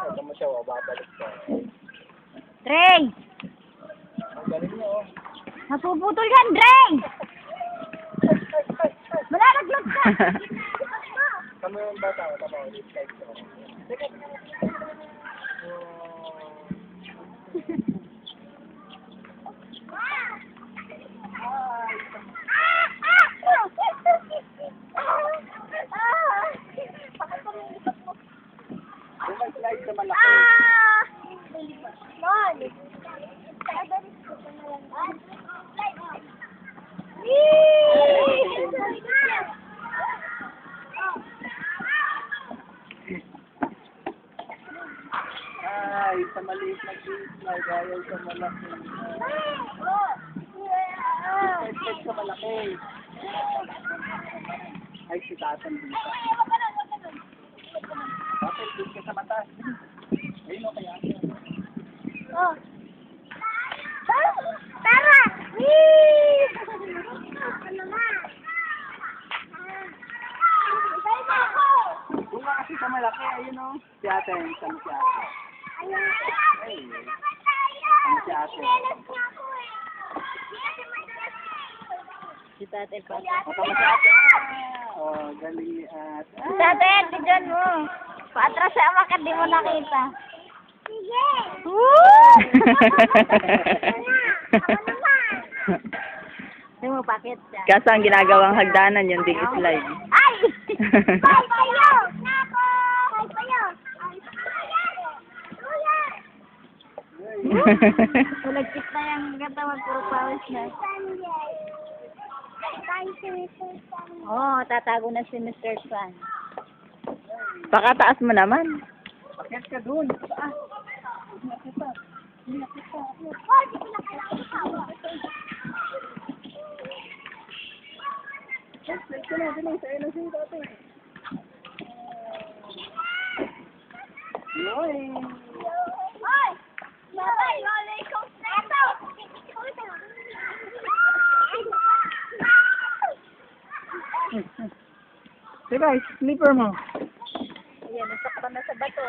Huwag mo siya, babalik ka. Dre! Ang galing niya, oh. Napuputol yan, Dre! Malalaglog ka! Kami yung bata, tama, ulit type ko. Yung mag-slide sa malaki. Ay, sa maliit na slide, ayaw sa malaki. Slide sa malaki. Ay, si Tatan dito. Bakit dito ka sa mata? Ayun o kaya. Oh. Tara! Whee! Doon nga kasi sa malaki, ayun o. Si ate, saan si ate? Ay, si ate. Si Tate pa. Matama si ate. Oh, galing ni ate. Si Tate, tignan mo. Paatras sa amakat, di mo nakita. Sige! Woo! Hindi mo pakit siya. Kaso ang ginagawang hagdanan yung dig slide. Ay! Ay, kayo! Nako! Ay, kayo! Tulagkit na yung katawan, puro pawis na. Oo, tatago na si Mr. Sun. Pakataas mo naman. Pakyat ka doon. Ah. Slide ka na, dali. Sa'yo na siya ate. Yoy! Hoy! Babay! Rolay coaster! Ito! Sige guys, slipper mo. Ayan, nasakpan na sa bato.